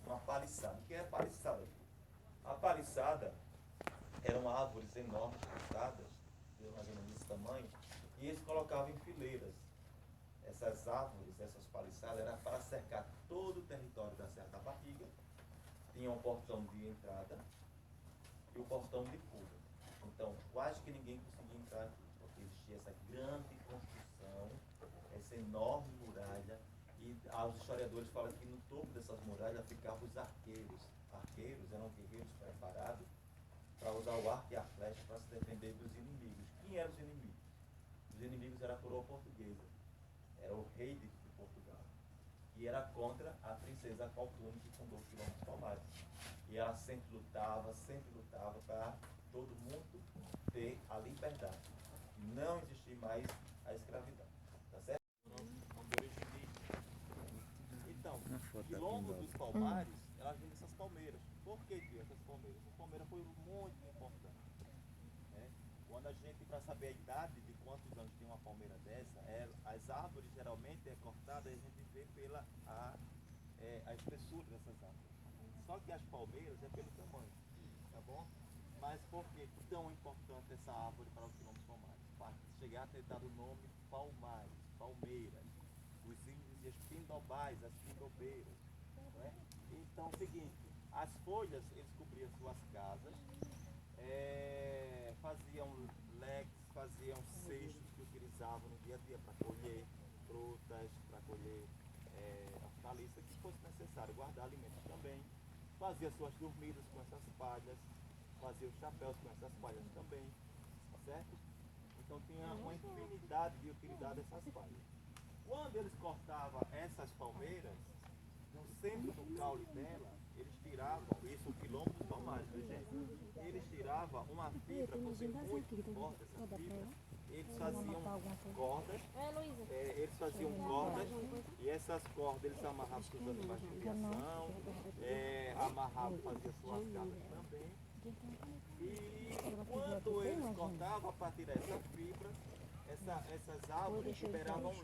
para uma paliçada. O que é paliçada? A paliçada eram árvores enormes, cortadas, de mais ou menos desse tamanho, e eles colocavam em fileiras. Essas árvores, essas paliçadas, era para cercar todo o território da Serra da Barriga. Tinha um portão de entrada e o portão de fuga. Então, quase que ninguém conseguia entrar aqui, porque existia essa grande construção, essa enorme muralha, e os historiadores falam que no topo dessas muralhas ficavam os arqueiros. Arqueiros eram guerreiros preparados para usar o arco e a flecha para se defender dos inimigos. Quem eram os inimigos? Os inimigos eram a coroa portuguesa, era o rei de Portugal, e era contra a princesa Calpurnia, que fundou o Quilombo dos Palmares. E ela sempre lutava para todo mundo ter a liberdade, não existir mais a escravidão. Tá certo? Então, Quilombo dos Palmares, elas vêm dessas palmeiras. Por que essas palmeiras? Essa palmeira foi muito importante. Né? Quando a gente, para saber a idade de quantos anos tem uma palmeira dessa, as árvores geralmente é cortada e a gente vê pela a espessura dessas árvores. Só que as palmeiras é pelo tamanho, tá bom? Mas por que tão importante essa árvore para os quilombos palmares? Para chegar a ter dado o nome palmares, palmeiras. Os índios diziam as pindobais, as pindobeiras. Não é? Então, é o seguinte, as folhas, eles cobriam suas casas, faziam leques, faziam cestos que utilizavam no dia a dia para colher frutas, para colher hortaliças, que fosse necessário, guardar alimentos também. Fazia suas dormidas com essas palhas, fazia os chapéus com essas palhas também, certo? Então tinha uma infinidade de utilidade dessas palhas. Quando eles cortavam essas palmeiras, no centro do caule dela, eles tiravam, isso o quilombo dos palmares, viu, gente? Eles tiravam uma fibra, por ser muito forte essa fibra, eles faziam cordas, e essas cordas eles amarravam com os animais de criação, amarravam, faziam suas casas também. E quando eles cortavam para tirar essa fibra, essas árvores liberam um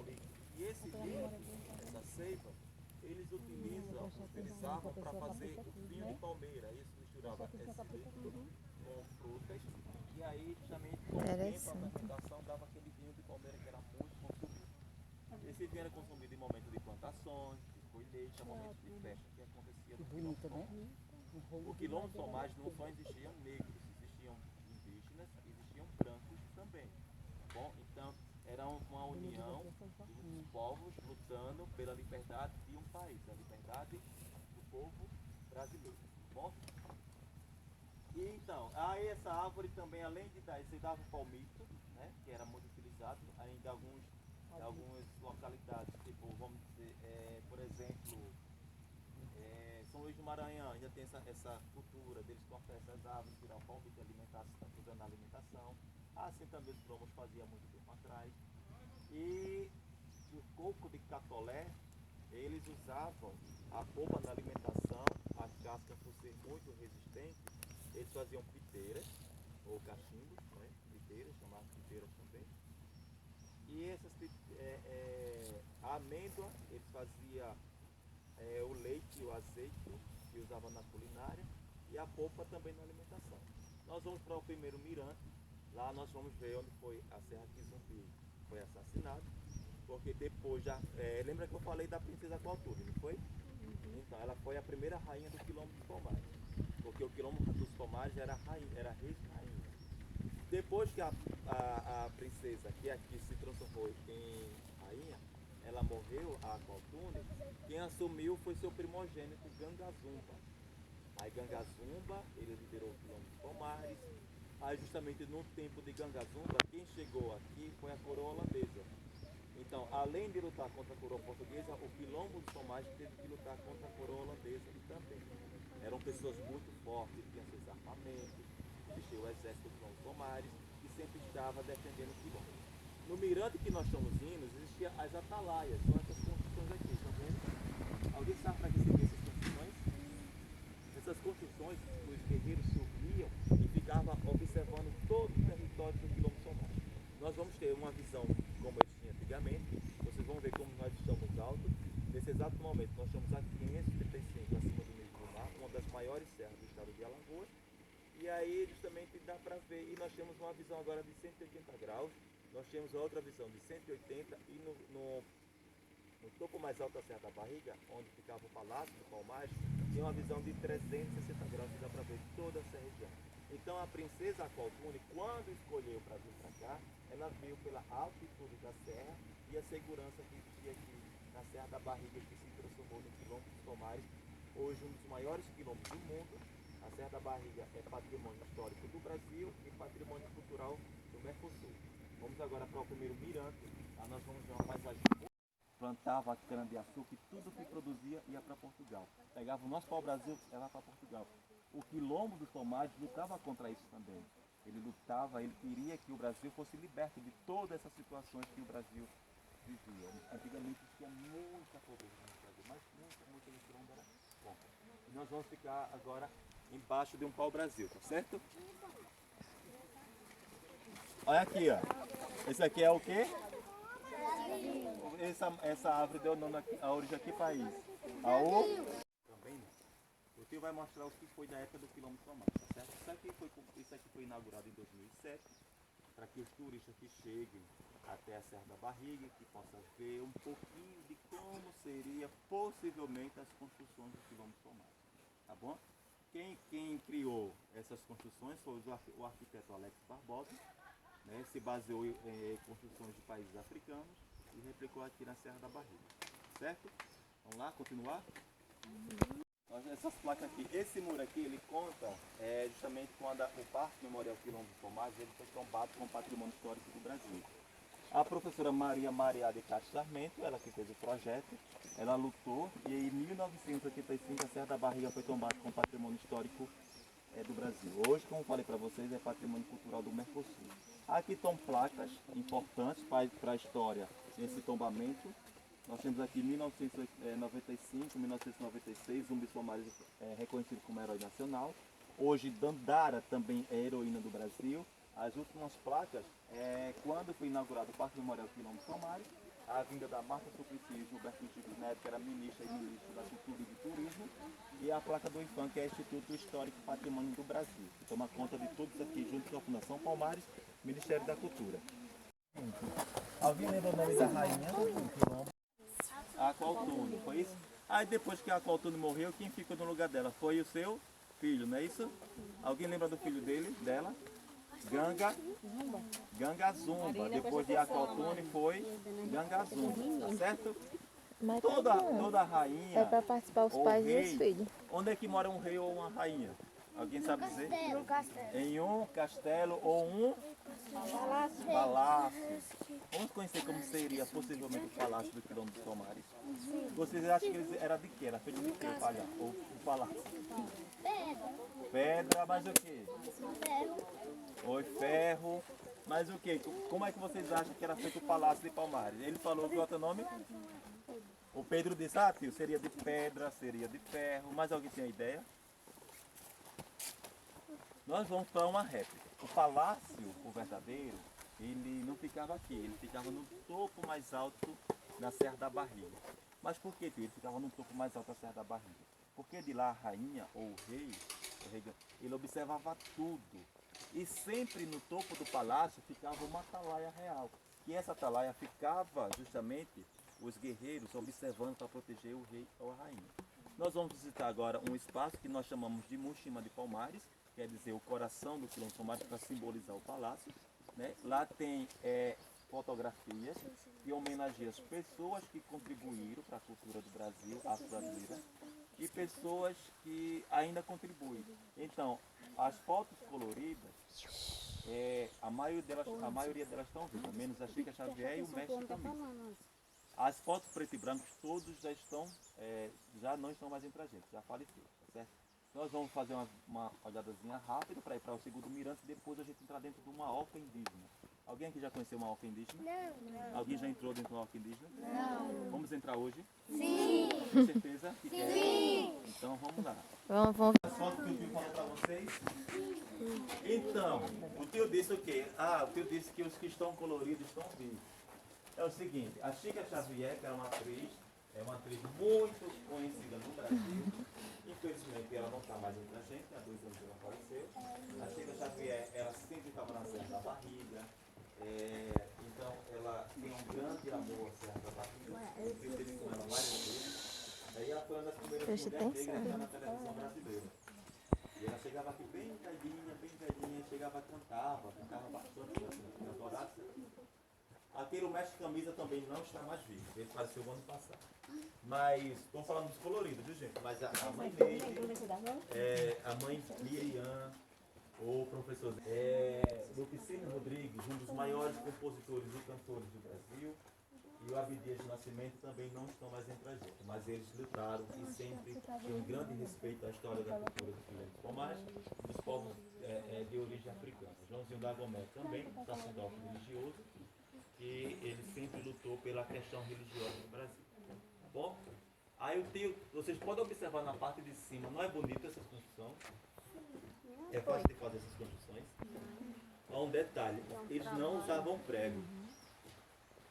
líquido. E esse líquido, essa seiva, eles utilizavam para fazer o vinho de palmeira. Isso misturava esse líquido com frutas. E aí, justamente, com o tempo, a fermentação dava aquele vinho de palmeira que era muito consumido. Esse vinho era consumido em momentos de plantações, de colheita, momentos de festa que acontecia no Quilombo dos Palmares. O Quilombo dos Palmares não só existiam negros, existiam indígenas, existiam brancos também. Bom, então era uma união dos povos lutando pela liberdade de um país, a liberdade do povo brasileiro. Bom? E então, aí essa árvore também, além de dar, você dava o palmito, né, que era muito utilizado em algumas localidades, tipo, vamos dizer, por exemplo, São Luís do Maranhão, ainda tem essa cultura deles cortar essas árvores, tirar o palmito e alimentar, usando na alimentação. Assim também os cromos faziam muito tempo atrás. E o coco de catolé, eles usavam a polpa na alimentação, as cascas por ser muito resistentes, eles faziam piteiras, ou cachimbos, né? Piteiras, chamavam piteiras também. E essas a amêndoa, eles faziam o leite e o azeite, que usavam na culinária, e a polpa também na alimentação. Nós vamos para o primeiro mirante, lá nós vamos ver onde foi a Serra que Zumbi foi assassinado, porque depois já, lembra que eu falei da princesa Clotilde, não foi? Então, ela foi a primeira rainha do Quilombo dos Palmares, porque o Quilombo dos Palmares era rei e rainha. Depois que a princesa, que aqui se transformou em rainha, ela morreu, a Clotilde, quem assumiu foi seu primogênito, Gangazumba. Aí Gangazumba, ele liderou o Quilombo dos Palmares. Aí justamente no tempo de Gangazumba, quem chegou aqui foi a coroa holandesa. Então, além de lutar contra a coroa portuguesa, o Quilombo dos Palmares teve que lutar contra a coroa holandesa também. Eram pessoas muito fortes, tinham seus armamentos, existia o exército dos Quilombo dos Palmares, e sempre estava defendendo o Quilombo. No mirante que nós estamos indo, existiam as atalaias, são essas construções aqui, estão vendo? Alguém sabe para que serviam essas construções? Essas construções, os guerreiros subiam e ficavam observando todo o território do Quilombo dos Palmares. Nós vamos ter uma visão como eles tinham antigamente, vocês vão ver como nós estamos altos, Nesse exato momento, nós estamos a 535 acima do nível do mar, uma das maiores serras do estado de Alagoas. E aí justamente dá para ver, e nós temos uma visão agora de 180 graus, nós temos a outra visão de 180 e no topo mais alto da Serra da Barriga, onde ficava o Palácio do Palmares, tem uma visão de 360 graus que dá para ver toda essa região. Então a princesa Aqualtune, quando escolheu para vir para cá, ela veio pela altitude da serra e a segurança que existia aqui na Serra da Barriga, que se transformou no quilombo dos Palmares, hoje um dos maiores quilombos do mundo. A Serra da Barriga é patrimônio histórico do Brasil e patrimônio cultural do Mercosul. Vamos agora para o primeiro mirante. Lá nós vamos ver uma paisagem. Plantava cana-de-açúcar e tudo que produzia ia para Portugal. Pegava o nosso pau-brasil e ia para Portugal. O quilombo dos Palmares lutava contra isso também. Ele lutava, ele queria que o Brasil fosse liberto de todas essas situações que o Brasil vivia. Antigamente tinha muita pobreza no Brasil, mas muita quilombo era bom. E nós vamos ficar agora embaixo de um pau-brasil, tá certo? Olha aqui, ó. Esse aqui é o quê? Essa árvore deu nome a origem aqui país. Também não. O tio vai mostrar o que foi da época do quilombo dos Palmares, tá certo? Isso aqui foi inaugurado em 2007, para que os turistas que cheguem até a Serra da Barriga, que possam ver um pouquinho de como seria possivelmente as construções do quilombo dos Palmares, tá bom? Quem criou essas construções foi o arquiteto Alex Barbosa, né? Se baseou em construções de países africanos e replicou aqui na Serra da Barriga, certo? Vamos lá, continuar? Essas placas aqui, esse muro aqui, ele conta justamente quando o Parque Memorial Quilombo dos Palmares ele foi tombado como patrimônio histórico do Brasil. A professora Maria de Castro Sarmento, ela que fez o projeto, ela lutou e em 1985 a Serra da Barriga foi tombada como patrimônio histórico do Brasil. Hoje, como falei para vocês, é patrimônio cultural do Mercosul. Aqui estão placas importantes para a história desse tombamento. Nós temos aqui 1995, 1996, Zumbi dos Palmares reconhecido como herói nacional. Hoje Dandara também é heroína do Brasil. As últimas placas, quando foi inaugurado o Parque Memorial Quilombo dos Palmares, a vinda da Marta Suplicy e Gilberto Chico, na época era ministra e ministro da Cultura e do Turismo, e a placa do IFAM, que é Instituto Histórico e Patrimônio do Brasil, que toma conta de tudo isso aqui, junto com a Fundação Palmares, Ministério da Cultura. Alguém lembra o nome da rainha do quilombo? Aqualtune, foi isso? Aí depois que a Aqualtune morreu, quem ficou no lugar dela? Foi o seu filho, não é isso? Alguém lembra do filho dela? Ganga Zumba. Depois de Aqualtune foi Ganga Zumba, tá certo? Mas Toda rainha. é para participar os pais e os filhos. Onde é que mora um rei ou uma rainha? Alguém sabe dizer? Castelo. Em um castelo ou um palácio. Vamos conhecer como seria possivelmente o palácio do Quilombo dos Palmares. Vocês acham que ele era de quê? Era feito de quê o palácio? Pedra, mas o quê? Oi, ferro. Mas o quê? Como é que vocês acham que era feito o palácio de Palmares? Ele falou que outro nome? O Pedro disse, tio, seria de pedra, seria de ferro. Mas alguém tem a ideia? Nós vamos para uma réplica. O palácio, o verdadeiro, ele não ficava aqui, ele ficava no topo mais alto da Serra da Barriga. Mas por que, tio? Ele ficava no topo mais alto da Serra da Barriga? Porque de lá a rainha ou o rei, ele observava tudo. E sempre no topo do palácio ficava uma atalaia real. E essa atalaia ficava justamente os guerreiros observando para proteger o rei ou a rainha. Nós vamos visitar agora um espaço que nós chamamos de Muxima de Palmares, quer dizer o coração do Quilombo dos Palmares, para simbolizar o palácio. Né? Lá tem fotografias que homenageiam as pessoas que contribuíram para a cultura do Brasil, afro-brasileira, e pessoas que ainda contribuem. Então, as fotos coloridas, a maioria delas estão vivas, menos a Chica Xavier e o mestre também. As fotos preto e branco, todos já não estão mais entre a gente, já faleceram, tá certo? Nós vamos fazer uma olhadazinha rápida para ir para o segundo mirante e depois a gente entrar dentro de uma orca indígena. Alguém aqui já conheceu uma orca indígena? Não. Alguém já entrou dentro de uma orca indígena? Não. Vamos entrar hoje? Sim. Com certeza? Que quer? Sim. Então vamos lá. Vamos. As fotos que o tio falou para vocês? Então, o tio disse o quê? O tio disse que os que estão coloridos estão vivos. É o seguinte, a Chica Xavier, que era uma atriz, É uma tribo muito conhecida no Brasil. Infelizmente ela não está mais entre a gente, há 2 anos que ela faleceu. A Sheila Xavier, ela sempre estava na Serra da Barriga. Então ela tem um grande amor à Serra da Barriga. Eu esteve com ela várias vezes. Aí ela foi uma das primeiras mulheres negras que está na televisão brasileira. E ela chegava aqui bem velhinha, chegava, cantava bastante, assim, adorava. Aquele mestre camisa também não está mais vivo, ele faleceu o ano passado. Mas, estamos falando dos coloridos, viu gente? Mas a mãe Neide, a mãe Miriam, o professor Lupicínio Rodrigues, um dos maiores compositores e cantores do Brasil, e o Abdias de Nascimento também não estão mais entre a gente, mas eles lutaram e sempre têm um grande respeito à história da cultura do Quilombo dos Pomares, dos povos de origem africana. Joãozinho da Gomé também, sacerdote religioso, que ele sempre lutou pela questão religiosa no Brasil. Tá bom? Aí o tio, vocês podem observar na parte de cima, não é bonita essa construção? É fácil de fazer essas construções. Há um detalhe, eles não usavam prego.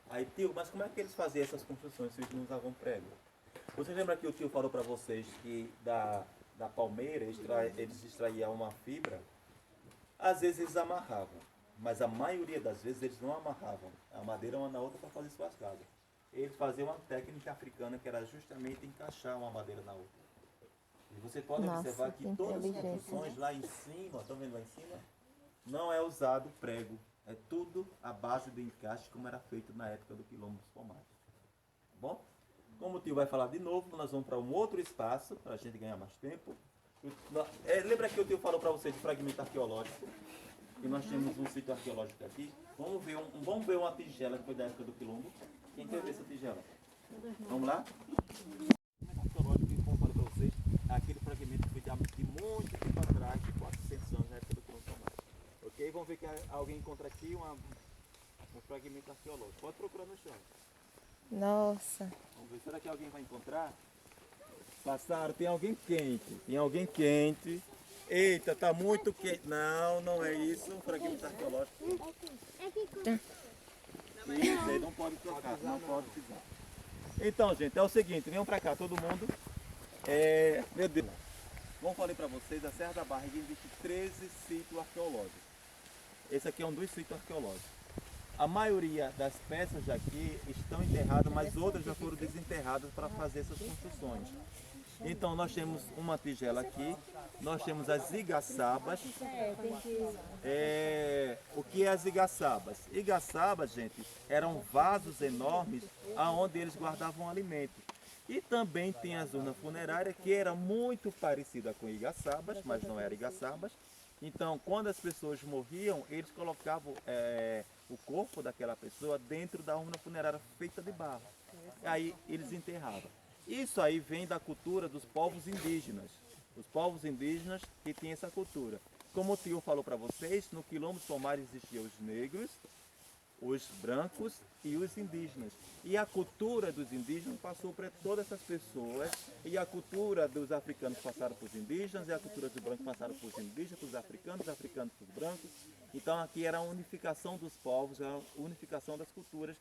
Aí tio, mas como é que eles faziam essas construções se eles não usavam prego? Você lembra que o tio falou para vocês que da palmeira eles extraíam uma fibra? Às vezes eles amarravam, mas a maioria das vezes eles não amarravam a madeira uma na outra para fazer suas casas. Eles faziam uma técnica africana que era justamente encaixar uma madeira na outra. E você pode observar que todas as construções lá em cima, estão vendo lá em cima? Não é usado prego. É tudo à base de encaixe, como era feito na época do Quilombo dos Pomares. Tá bom? Como o tio vai falar de novo, nós vamos para um outro espaço, para a gente ganhar mais tempo. Lembra que o tio falou para você de fragmento arqueológico? E nós temos um sítio arqueológico aqui. Vamos ver uma tigela que foi da época do Quilombo. Quem quer ver essa tigela? Vamos lá? Arqueológico, como eu falei para vocês, é aquele fragmento que foi de muito tempo atrás, de 400 anos na época do Quilombo dos Pomares. Ok? Vamos ver que alguém encontra aqui um fragmento arqueológico. Pode procurar no chão. Nossa. Vamos ver, será que alguém vai encontrar? Passaram, tem alguém quente. Tem alguém quente. Eita, tá muito quente. Não, não é isso. Um fragmento arqueológico. Isso aí não pode tocar, não pode pisar. Então, gente, é o seguinte, venham pra cá, todo mundo. Meu Deus. Como eu falei pra vocês, a Serra da Barriga existe 13 sítios arqueológicos. Esse aqui é um dos sítios arqueológicos. A maioria das peças daqui estão enterradas, mas outras já foram desenterradas para fazer essas construções. Então nós temos uma tigela aqui, nós temos as igaçabas. O que é as igaçabas? Igaçabas, gente, eram vasos enormes aonde eles guardavam alimento. E também tem a zona funerária, que era muito parecida com igaçabas, mas não era igaçabas. Então, quando as pessoas morriam, eles colocavam o corpo daquela pessoa dentro da urna funerária feita de barro. Aí eles enterravam. Isso aí vem da cultura dos povos indígenas. Os povos indígenas que têm essa cultura. Como o tio falou para vocês, no Quilombo dos Pomares existiam os negros, os brancos e os indígenas. E a cultura dos indígenas passou para todas essas pessoas, e a cultura dos africanos passaram para os indígenas, e a cultura dos brancos passaram para os indígenas, para os africanos para os brancos. Então aqui era a unificação dos povos, a unificação das culturas,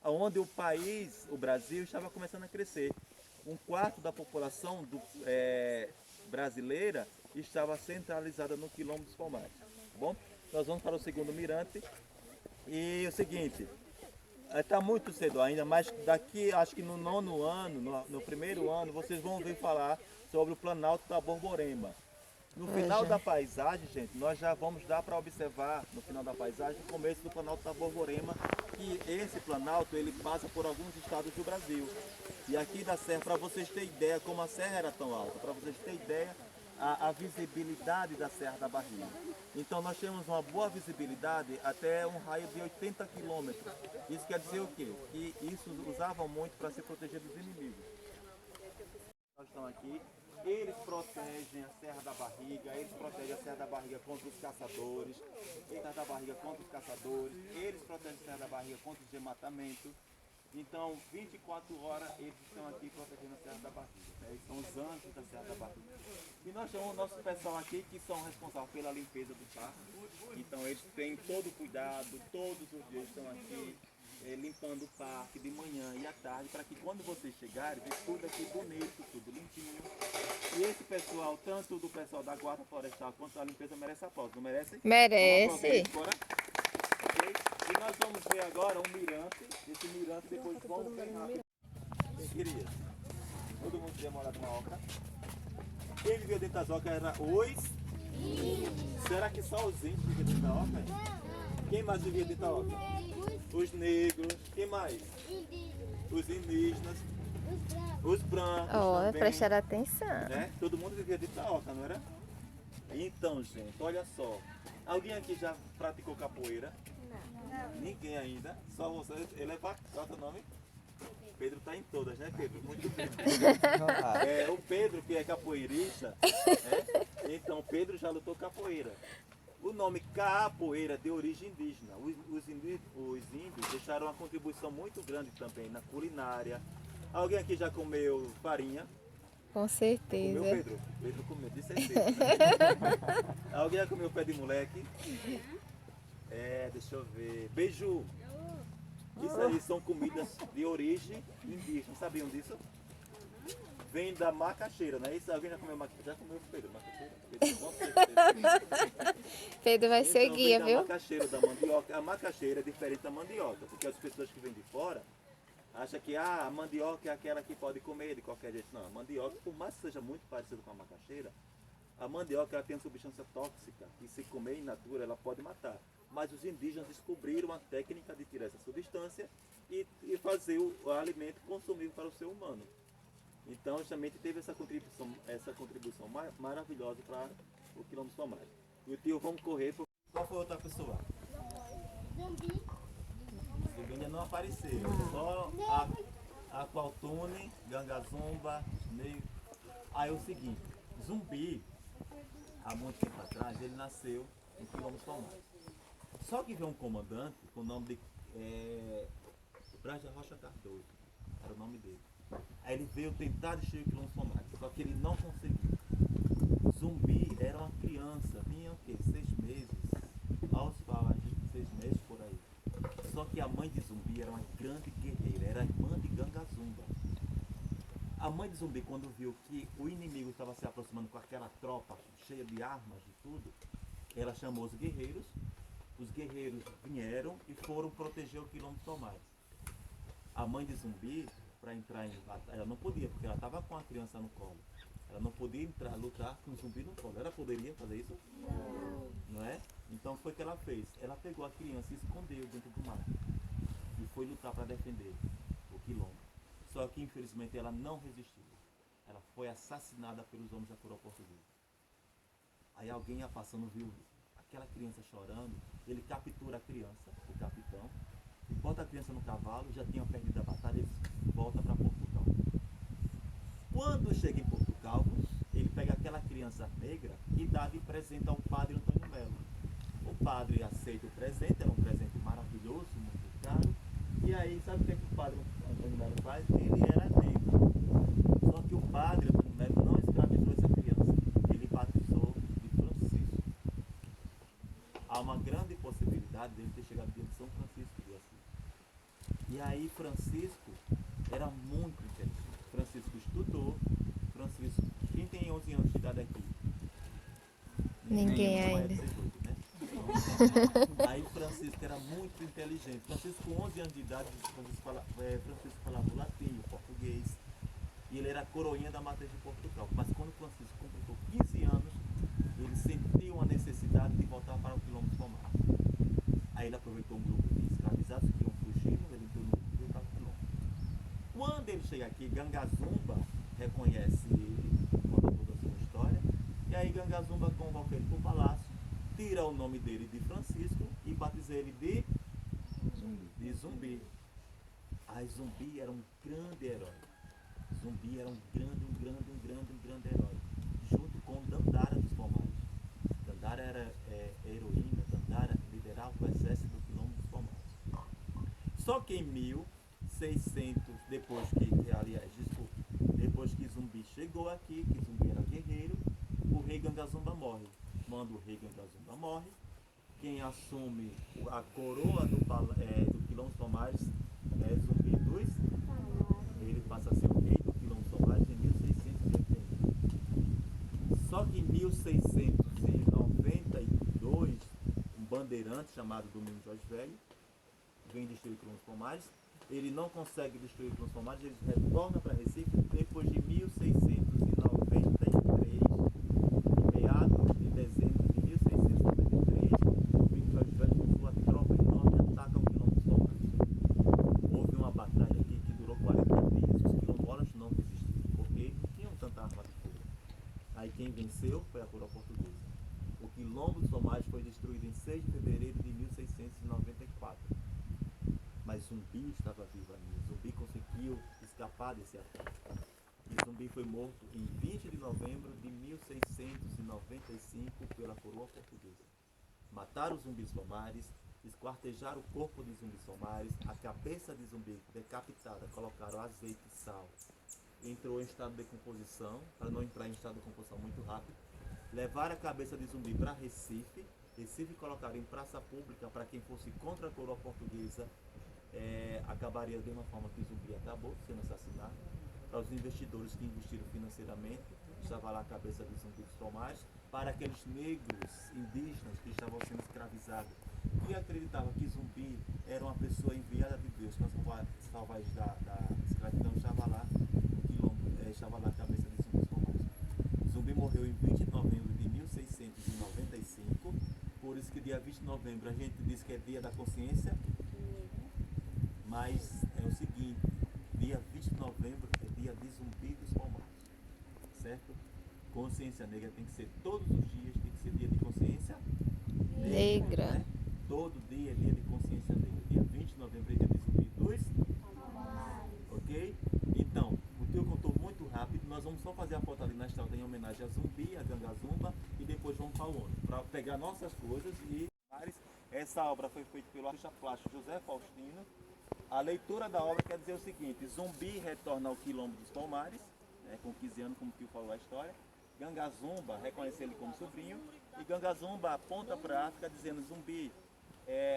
onde o país, o Brasil, estava começando a crescer. 1/4 da população brasileira estava centralizada no Quilombo dos Pomares. Tá bom? Nós vamos para o segundo mirante. E o seguinte, está muito cedo ainda, mas daqui, acho que no 9º ano, no primeiro ano, vocês vão ouvir falar sobre o Planalto da Borborema. No final da paisagem, gente, nós já vamos dar para observar, no final da paisagem, o começo do Planalto da Borborema, que esse Planalto, ele passa por alguns estados do Brasil. E aqui da Serra, para vocês terem ideia como a serra era tão alta, para vocês terem ideia, a visibilidade da Serra da Barriga. Então nós temos uma boa visibilidade até um raio de 80 quilômetros. Isso quer dizer o quê? Que isso usavam muito para se proteger dos inimigos. Nós estamos aqui, eles protegem a Serra da Barriga, eles protegem a Serra da Barriga contra os caçadores, Serra da Barriga contra os caçadores, eles protegem a Serra da Barriga contra os desmatamentos. Então, 24 horas eles estão aqui protegendo a Serra da Barriga. Eles são os anjos da Serra da Barriga. E nós temos o nosso pessoal aqui que são responsáveis pela limpeza do parque. Então, eles têm todo o cuidado, todos os dias estão aqui limpando o parque de manhã e à tarde, para que quando vocês chegarem, vê tudo aqui bonito, tudo limpinho. E esse pessoal, tanto do pessoal da guarda florestal quanto da limpeza, merece aplauso, não merece? Merece. Bora? Ok? E nós vamos ver agora um mirante. Esse mirante depois vamos ver rápido. Quem queria? Todo mundo queria morar numa oca? Quem vivia dentro das ocas era os... Será que só os índios viviam dentro da oca? Quem mais vivia dentro da oca? Os negros. Quem mais? Os indígenas. Os brancos Ó, também. prestar atenção. Né? Todo mundo vivia dentro da oca, não era? Então, gente, olha só. Alguém aqui já praticou capoeira? Não. Ninguém ainda? Só você. Ele é bacana. Qual é o nome? Pedro está em todas, né, Pedro? Muito bem. O Pedro, que é capoeirista, então Pedro já lutou capoeira. O nome capoeira é de origem indígena. Os índios deixaram uma contribuição muito grande também na culinária. Alguém aqui já comeu farinha? Com certeza. Comeu, Pedro? Pedro comeu, de certeza. Né? Alguém já comeu pé de moleque? Deixa eu ver. Beiju. Isso aí são comidas de origem indígena. Sabiam disso? Vem da macaxeira, não é isso? Alguém já comeu macaxeira? Já comeu, Pedro, macaxeira? Pedro, com certeza. Pedro vai ser Então, guia, vem viu? da macaxeira, da mandioca. A macaxeira é diferente da mandioca, porque as pessoas que vêm de fora acham que a mandioca é aquela que pode comer de qualquer jeito. Não, a mandioca, por mais que seja muito parecida com a macaxeira, a mandioca ela tem uma substância tóxica que se comer in natura ela pode matar. Mas os indígenas descobriram a técnica de tirar essa substância e fazer o alimento consumível para o ser humano. Então justamente teve essa contribuição maravilhosa para o Quilombo dos Palmares. E o tio, vamos correr. Qual foi a outra pessoa? Zumbi. Zumbi ainda não apareceu. Só Aqualtune, Gangazumba, Negro. Aí é o seguinte, Zumbi, há muito tempo atrás, ele nasceu em Quilombo dos Palmares. Só que veio um comandante com o nome de Braja Rocha Cardoso, era o nome dele. Aí ele veio tentar destruir o Quilombo dos Palmares, só que ele não conseguiu. Zumbi era uma criança, tinha o quê? 6 meses, aos falar de 6 meses por aí. Só que a mãe de Zumbi era uma grande guerreira, era a irmã de Gangazumba. A mãe de Zumbi, quando viu que o inimigo estava se aproximando com aquela tropa cheia de armas e tudo, ela chamou os guerreiros vieram e foram proteger o Quilombo dos Palmares. A mãe de Zumbi, para entrar em batalha, ela não podia, porque ela estava com a criança no colo. Ela não podia lutar com o Zumbi no colo. Ela poderia fazer isso? Não é? Então foi o que ela fez. Ela pegou a criança e escondeu dentro do mato. E foi lutar para defender o Quilombo. Só que infelizmente ela não resistiu. Ela foi assassinada pelos homens da coroa portuguesa. Aí alguém ia passando, viu aquela criança chorando, ele captura a criança, o capitão, e bota a criança no cavalo, já tinha perdido a batalha, ele volta para Portugal. Quando chega em Portugal, ele pega aquela criança negra e dá de presente ao padre Antônio Melo. O padre aceita o presente, era um presente maravilhoso, muito caro, e aí sabe o que o padre Antônio Melo faz? Ele era negro. Só que o padre Antônio Melo não escravizou essa criança, ele batizou de Francisco. Há uma grande possibilidade de ele ter chegado dia de São Francisco de Assis. E aí Francisco era muito inteligente. Francisco estudou. Francisco, quem tem 11 anos de idade aqui? Ninguém não ainda. É de 18, né? Aí Francisco era muito inteligente. Francisco com 11 anos de idade, Francisco falava o latim, o português. E ele era a coroinha da matriz de Portugal. Mas quando Francisco completou 15 anos, ele sentiu a necessidade de voltar para o Quilombo dos Palmares. Aí ele aproveitou um grupo de escravizados que iam fugindo, ele entrou no grupo e veio para o Quilombo. Quando ele chega aqui, Gangazumba reconhece ele, conta toda a sua história, e aí Gangazumba convoca ele para o palácio, tira o nome dele de Francisco e batiza ele de Zumbi. Aí Zumbi era um grande herói. Zumbi era um grande herói, junto com Dandara dos Palmares. Dandara era heroína, Dandara liderava o exército do Quilombo dos Palmares. Só que em 1600, depois que Zumbi chegou aqui, que Zumbi era guerreiro, o rei Gangazumba morre. Quando o rei Gangazumba morre, quem assume a coroa do Quilombo dos Palmares bandeirante chamado Domingos Jorge Velho, vem destruir Quilombos Palmares. Ele não consegue destruir Quilombos Palmares, ele retorna para Recife depois de 1693, meados de dezembro de 1693, Domingos Jorge Velho com sua tropa enorme ataca o Quilombos Palmares. Houve uma batalha aqui que durou 40 dias, os quilombolas não resistiram, porque não tinham tanta arma de fogo. Aí quem venceu foi a coroa portuguesa. O Quilombo dos Palmares foi destruído em 6 de fevereiro de 1694. Mas Zumbi estava vivo ainda. Zumbi conseguiu escapar desse ataque. E Zumbi foi morto em 20 de novembro de 1695 pela coroa portuguesa. Mataram o Zumbi dos Palmares, esquartejaram o corpo de Zumbi dos Palmares, a cabeça de Zumbi decapitada, colocaram azeite e sal. Entrou em estado de decomposição, para não entrar em estado de decomposição muito rápido. Levaram a cabeça de Zumbi para Recife. Recife colocaram em praça pública para quem fosse contra a coroa portuguesa. Acabaria da mesma forma que Zumbi acabou sendo assassinado. Para os investidores que investiram financeiramente, estava lá a cabeça de Zumbi dos Palmares. Para aqueles negros indígenas que estavam sendo escravizados, que acreditavam que Zumbi era uma pessoa enviada de Deus para salvar eles da escravidão, estava lá a cabeça de Zumbi dos Palmares. Zumbi morreu em 20 de novembro de 1695, por isso que dia 20 de novembro a gente diz que é dia da consciência, mas é o seguinte, dia 20 de novembro é dia de Zumbi dos Palmares, certo? Consciência negra tem que ser todos os dias, tem que ser dia de consciência Negra. né? Todo dia é dia de consciência negra. Dia 20 de novembro é dia de Zumbi dos Palmares. Ok? Então, o teu contou muito rápido, nós vamos só fazer a foto ali na estátua em homenagem a Zumbi, a Gangazumba, e depois vamos para o ONU, para pegar nossas coisas e... Essa obra foi feita pelo artista plástico José Faustino. A leitura da obra quer dizer o seguinte: Zumbi retorna ao Quilombo dos Palmares, né, com 15 anos, como o tio falou a história. Gangazumba reconhece ele como sobrinho, e Gangazumba aponta para a África dizendo: Zumbi,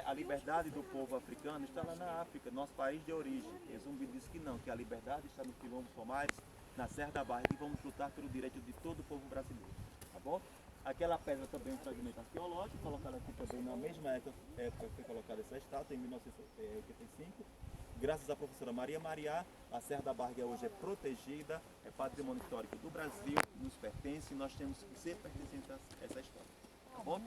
a liberdade do povo africano está lá na África, nosso país de origem. E Zumbi diz que não, que a liberdade está no Quilombo dos Palmares, na Serra da Barra, e vamos lutar pelo direito de todo o povo brasileiro, tá bom? Aquela pedra também é um fragmento arqueológico, colocado aqui também na mesma época que foi colocada essa estátua, em 1985. Graças à professora Maria Mariá, a Serra da Barra hoje é protegida, é patrimônio histórico do Brasil, nos pertence, e nós temos que ser pertencentes a essa história, tá bom?